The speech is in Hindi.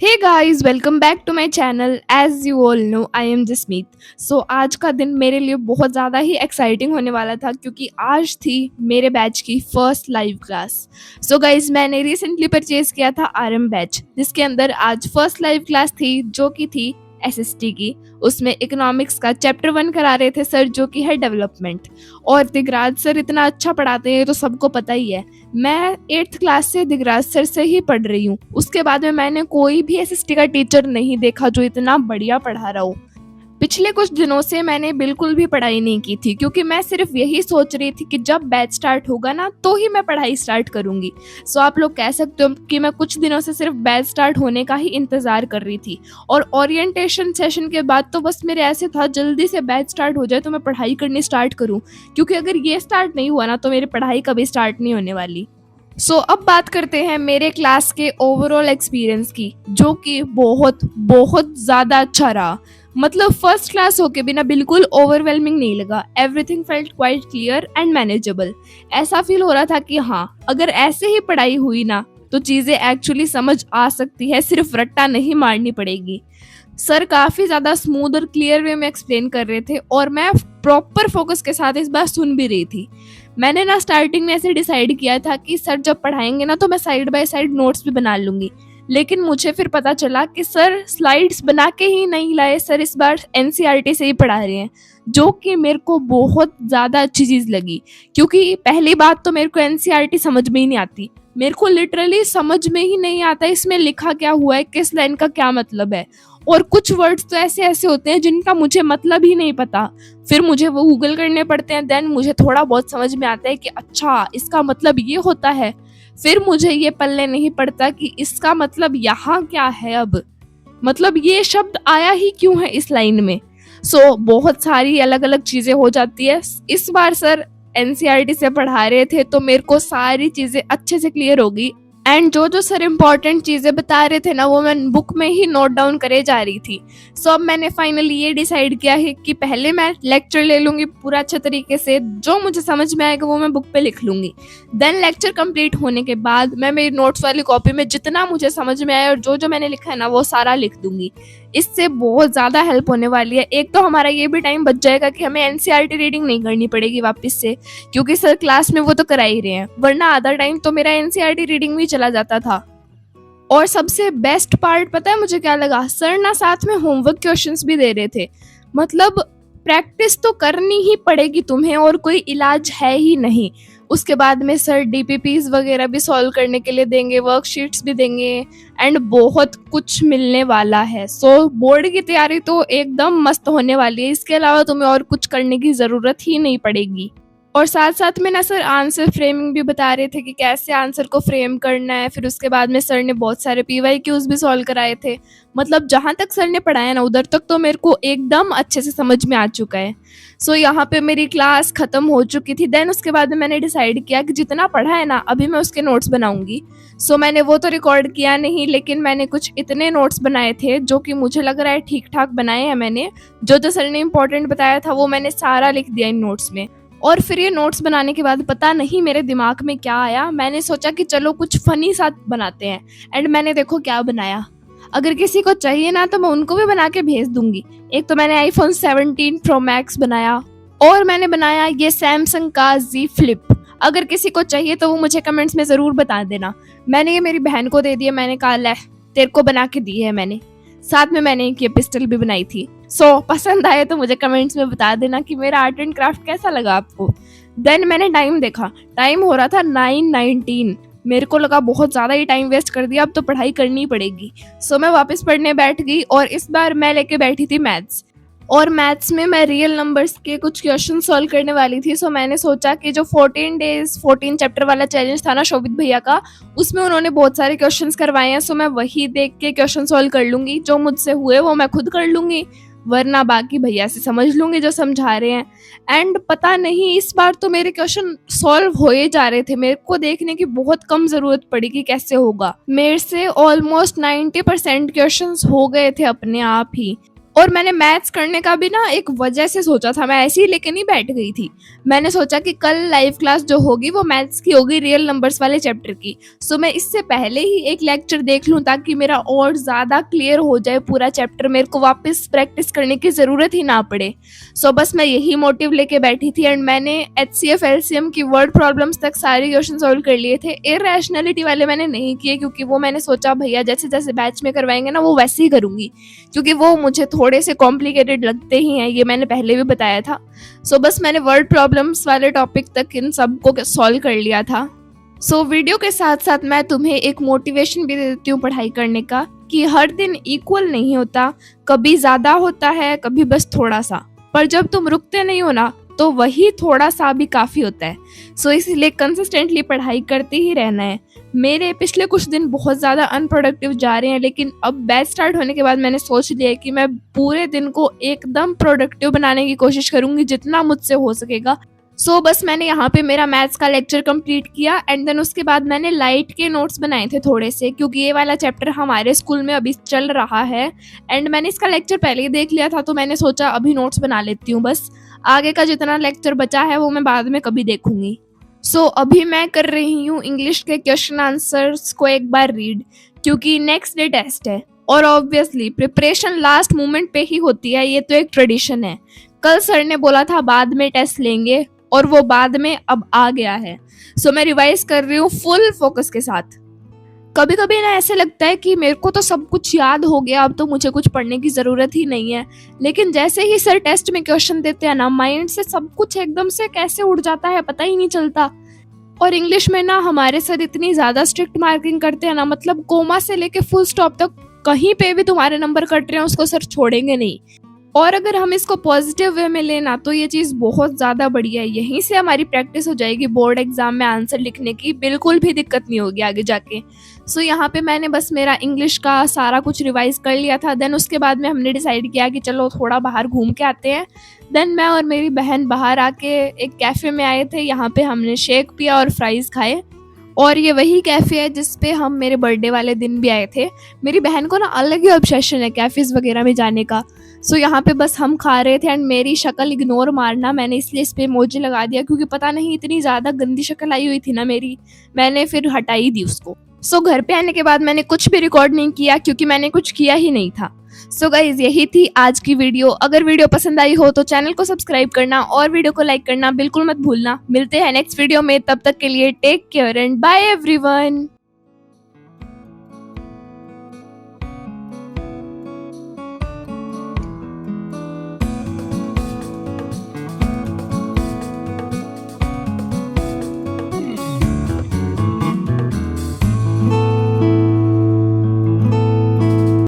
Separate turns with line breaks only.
Hey guys, welcome back to my channel. As you all know, I am Jasmeet. So आज का दिन मेरे लिए बहुत ज़्यादा ही एक्साइटिंग होने वाला था क्योंकि आज थी मेरे बैच की first live class. So guys, मैंने रिसेंटली परचेज किया था आरएम बैच, जिसके अंदर आज फर्स्ट लाइव क्लास थी जो कि थी एसएसटी की। उसमें इकोनॉमिक्स का चैप्टर 1 करा रहे थे सर, जो कि है डेवलपमेंट। और दिगराज सर इतना अच्छा पढ़ाते हैं, तो सबको पता ही है। मैं 8th क्लास से दिगराज सर से ही पढ़ रही हूँ। उसके बाद में मैंने कोई भी एसएसटी का टीचर नहीं देखा जो इतना बढ़िया पढ़ा रहा हो। पिछले कुछ दिनों से मैंने बिल्कुल भी पढ़ाई नहीं की थी क्योंकि मैं सिर्फ यही सोच रही थी कि जब बैच स्टार्ट होगा ना तो ही मैं पढ़ाई स्टार्ट करूंगी। सो आप लोग कह सकते हो कि मैं कुछ दिनों से सिर्फ बैच स्टार्ट होने का ही इंतज़ार कर रही थी। और ओरिएंटेशन सेशन के बाद तो बस मेरे ऐसे था जल्दी से बैच स्टार्ट हो जाए तो मैं पढ़ाई करनी स्टार्ट करूँ, क्योंकि अगर ये स्टार्ट नहीं हुआ ना तो मेरी पढ़ाई कभी स्टार्ट नहीं होने वाली। अब बात करते हैं मेरे क्लास के ओवरऑल एक्सपीरियंस की, जो कि बहुत बहुत ज़्यादा अच्छा रहा। मतलब फर्स्ट क्लास होके भी ना बिल्कुल ओवरवेलमिंग नहीं लगा। Everything felt quite clear and manageable. ऐसा फील हो रहा था कि हाँ, अगर ऐसे ही पढ़ाई हुई ना तो चीज़ें एक्चुअली समझ आ सकती है, सिर्फ रट्टा नहीं मारनी पड़ेगी। सर काफ़ी ज़्यादा स्मूथ और क्लियर वे में एक्सप्लेन कर रहे थे और मैं प्रॉपर फोकस के साथ इस बार सुन भी रही थी। मैंने ना स्टार्टिंग में ऐसे डिसाइड किया था कि सर जब पढ़ाएंगे ना तो मैं साइड बाय साइड नोट्स भी बना लूँगी, लेकिन मुझे फिर पता चला कि सर स्लाइड्स बना के ही नहीं लाए, सर इस बार एनसीईआरटी से ही पढ़ा रहे हैं, जो कि मेरे को बहुत ज़्यादा अच्छी चीज़ लगी। क्योंकि पहली बात तो मेरे को एनसीईआरटी समझ में ही नहीं आती। मेरे को लिटरली समझ में ही नहीं आता इसमें लिखा क्या हुआ है, किस लाइन का क्या मतलब है। और कुछ वर्ड्स तो ऐसे ऐसे होते हैं जिनका मुझे मतलब ही नहीं पता। फिर मुझे वो गूगल करने पड़ते हैं, देन मुझे थोड़ा बहुत समझ में आता है कि अच्छा इसका मतलब ये होता है। फिर मुझे ये पल्ले नहीं पड़ता कि इसका मतलब यहाँ क्या है, अब मतलब ये शब्द आया ही क्यों है इस लाइन में। बहुत सारी अलग अलग चीजें हो जाती है। इस बार सर एनसीईआरटी से पढ़ा रहे थे तो मेरे को सारी चीजें अच्छे से क्लियर हो गई। एंड जो सर इम्पोर्टेंट चीज़ें बता रहे थे ना वो मैं बुक में ही नोट डाउन करे जा रही थी। अब मैंने फाइनली ये डिसाइड किया है कि पहले मैं लेक्चर ले लूँगी पूरा अच्छे तरीके से, जो मुझे समझ में आएगा वो मैं बुक पे लिख लूँगी। देन लेक्चर कंप्लीट होने के बाद मैं मेरी नोट्स वाली कॉपी में जितना मुझे समझ में आया और जो मैंने लिखा है ना वो सारा लिख दूँगी। इससे बहुत ज़्यादा हेल्प होने वाली है। एक तो हमारा ये भी टाइम बच जाएगा कि हमें एनसीईआरटी रीडिंग नहीं करनी पड़ेगी वापस से, क्योंकि सर क्लास में वो तो करा ही रहे हैं, वरना आधा टाइम तो मेरा एनसीईआरटी रीडिंग भी चला जाता था। और सबसे बेस्ट पार्ट पता है मुझे क्या लगा? सर ना साथ में होमवर्क क्वेश्चंस भी दे रहे थे। मतलब प्रैक्टिस तो करनी ही पड़ेगी तुम्हें और कोई इलाज है ही नहीं। उसके बाद में सर डीपीपीज वगैरह भी सॉल्व करने के लिए देंगे, वर्कशीट्स भी देंगे एंड बहुत कुछ मिलने वाला है। बोर्ड की तैयारी तो एकदम मस्त होने वाली है। इसके अलावा तुम्हें और कुछ करने की ज़रूरत ही नहीं पड़ेगी। और साथ साथ में ना सर आंसर फ्रेमिंग भी बता रहे थे कि कैसे आंसर को फ्रेम करना है। फिर उसके बाद में सर ने बहुत सारे पीवाईक्यूज भी सॉल्व कराए थे। मतलब जहाँ तक सर ने पढ़ाया ना उधर तक तो मेरे को एकदम अच्छे से समझ में आ चुका है। यहाँ पे मेरी क्लास ख़त्म हो चुकी थी। देन उसके बाद में मैंने डिसाइड किया कि जितना पढ़ा है ना अभी मैं उसके नोट्स बनाऊंगी। मैंने वो तो रिकॉर्ड किया नहीं, लेकिन मैंने कुछ इतने नोट्स बनाए थे जो कि मुझे लग रहा है ठीक ठाक बनाए हैं मैंने। जो सर ने इम्पोर्टेंट बताया था वो मैंने सारा लिख दिया इन नोट्स में। और फिर ये नोट्स बनाने के बाद पता नहीं मेरे दिमाग में क्या आया, मैंने सोचा कि चलो कुछ फनी सा बनाते हैं। एंड मैंने देखो क्या बनाया। अगर किसी को चाहिए ना तो मैं उनको भी बना के भेज दूंगी। एक तो मैंने आईफोन 17 प्रो मैक्स बनाया और मैंने बनाया ये सैमसंग का Z फ्लिप। अगर किसी को चाहिए तो वो मुझे कमेंट्स में ज़रूर बता देना। मैंने ये मेरी बहन को दे दिया, मैंने कहा ले तेरे को बना के दी है मैंने। साथ में मैंने एक ये पिस्टल भी बनाई थी। पसंद आए तो मुझे कमेंट्स में बता देना कि मेरा आर्ट एंड क्राफ्ट कैसा लगा आपको। देन मैंने टाइम देखा, टाइम हो रहा था 9:19। मेरे को लगा बहुत ज़्यादा ही टाइम वेस्ट कर दिया, अब तो पढ़ाई करनी पड़ेगी। मैं वापस पढ़ने बैठ गई और इस बार मैं लेके बैठी थी मैथ्स। और मैथ्स में मैं रियल नंबर्स के कुछ क्वेश्चन सॉल्व करने वाली थी। मैंने सोचा कि जो 14 डेज 14 चैप्टर वाला चैलेंज था ना शोभित भैया का, उसमें उन्होंने बहुत सारे क्वेश्चंस करवाए हैं। मैं वही देख के क्वेश्चन सॉल्व कर लूँगी। जो मुझसे हुए वो मैं खुद कर लूँगी, वरना बाकी भैया से समझ लूँगी जो समझा रहे हैं। एंड पता नहीं इस बार तो मेरे क्वेश्चन सॉल्व हो ही जा रहे थे। मेरे को देखने की बहुत कम ज़रूरत पड़ी कि कैसे होगा। मेरे से ऑलमोस्ट 90% क्वेश्चंस हो गए थे अपने आप ही। और मैंने मैथ्स करने का भी ना एक वजह से सोचा था, मैं ऐसे ही लेके नहीं बैठ गई थी। मैंने सोचा कि कल लाइव क्लास जो होगी वो मैथ्स की होगी, रियल नंबर्स वाले चैप्टर की। सो मैं इससे पहले ही एक लेक्चर देख लूँ ताकि मेरा और ज़्यादा क्लियर हो जाए पूरा चैप्टर, मेरे को वापस प्रैक्टिस करने की ज़रूरत ही ना पड़े। सो बस मैं यही मोटिव लेके बैठी थी एंड मैंने HCF LCM की वर्ड प्रॉब्लम्स तक सारे क्वेश्चन सॉल्व कर लिए थे। इरेशनलिटी वाले मैंने नहीं किए क्योंकि वो मैंने सोचा भैया जैसे जैसे बैच में करवाएंगे ना वो वैसे ही करूँगी, क्योंकि वो मुझे थोड़े से कॉम्प्लिकेटेड लगते ही हैं, ये मैंने पहले भी बताया था। सो बस मैंने वर्ड प्रॉब्लम्स वाले टॉपिक तक इन सब को सॉल्व कर लिया था। सो वीडियो के साथ साथ मैं तुम्हें एक मोटिवेशन भी दे देती हूँ पढ़ाई करने का, कि हर दिन इक्वल नहीं होता, कभी ज़्यादा होता है, कभी बस थोड़ा सा, पर जब तुम रुकते नहीं हो ना तो वही थोड़ा सा भी काफ़ी होता है। सो इसलिए कंसिस्टेंटली पढ़ाई करते ही रहना है। मेरे पिछले कुछ दिन बहुत ज़्यादा अनप्रोडक्टिव जा रहे हैं, लेकिन अब बैच स्टार्ट होने के बाद मैंने सोच लिया है कि मैं पूरे दिन को एकदम प्रोडक्टिव बनाने की कोशिश करूँगी जितना मुझसे हो सकेगा। सो बस मैंने यहाँ पे मेरा मैथ्स का लेक्चर कंप्लीट किया एंड देन उसके बाद मैंने लाइट के नोट्स बनाए थे थोड़े से, क्योंकि ये वाला चैप्टर हमारे स्कूल में अभी चल रहा है एंड मैंने इसका लेक्चर पहले ही देख लिया था, तो मैंने सोचा अभी नोट्स बना लेती हूँ। बस आगे का जितना लेक्चर बचा है वो मैं बाद में कभी देखूंगी। सो अभी मैं कर रही हूँ इंग्लिश के क्वेश्चन आंसर्स को एक बार रीड, क्योंकि नेक्स्ट डे टेस्ट है और ऑब्वियसली प्रिपरेशन लास्ट मोमेंट पे ही होती है, ये तो एक ट्रेडिशन है। कल सर ने बोला था बाद में टेस्ट लेंगे और वो बाद में अब आ गया है। सो मैं रिवाइज कर रही हूँ फुल फोकस के साथ। कभी कभी ना ऐसे लगता है कि मेरे को तो सब कुछ याद हो गया, अब तो मुझे कुछ पढ़ने की ज़रूरत ही नहीं है, लेकिन जैसे ही सर टेस्ट में क्वेश्चन देते हैं ना, माइंड से सब कुछ एकदम से कैसे उड़ जाता है पता ही नहीं चलता। और इंग्लिश में ना हमारे सर इतनी ज़्यादा स्ट्रिक्ट मार्किंग करते हैं ना, मतलब कोमा से लेके फुल स्टॉप तक कहीं पे भी तुम्हारे नंबर कट रहे हैं उसको सर छोड़ेंगे नहीं। और अगर हम इसको पॉजिटिव वे में लेना तो ये चीज़ बहुत ज़्यादा बढ़िया है, यहीं से हमारी प्रैक्टिस हो जाएगी बोर्ड एग्जाम में आंसर लिखने की, बिल्कुल भी दिक्कत नहीं होगी आगे जाके। सो यहाँ पे मैंने बस मेरा इंग्लिश का सारा कुछ रिवाइज कर लिया था। देन उसके बाद में हमने डिसाइड किया कि चलो थोड़ा बाहर घूम के आते हैं। देन मैं और मेरी बहन बाहर आके एक कैफ़े में आए थे, यहाँ पे हमने शेक पिया और फ्राइज़ खाए। और ये वही कैफ़े है जिस पे हम मेरे बर्थडे वाले दिन भी आए थे। मेरी बहन को ना अलग ही ऑब्सेशन है कैफ़ेज़ वगैरह में जाने का। सो यहाँ पे बस हम खा रहे थे एंड मेरी शक्ल इग्नोर मारना, मैंने इसलिए इस पे इमोजी लगा दिया क्योंकि पता नहीं इतनी ज़्यादा गंदी शक्ल आई हुई थी ना मेरी, मैंने फिर हटा ही दी उसको। सो घर पे आने के बाद मैंने कुछ भी रिकॉर्ड नहीं किया क्योंकि मैंने कुछ किया ही नहीं था। सो गाइज यही थी आज की वीडियो। अगर वीडियो पसंद आई हो तो चैनल को सब्सक्राइब करना और वीडियो को लाइक करना बिल्कुल मत भूलना। मिलते हैं नेक्स्ट वीडियो में, तब तक के लिए take care and bye everyone.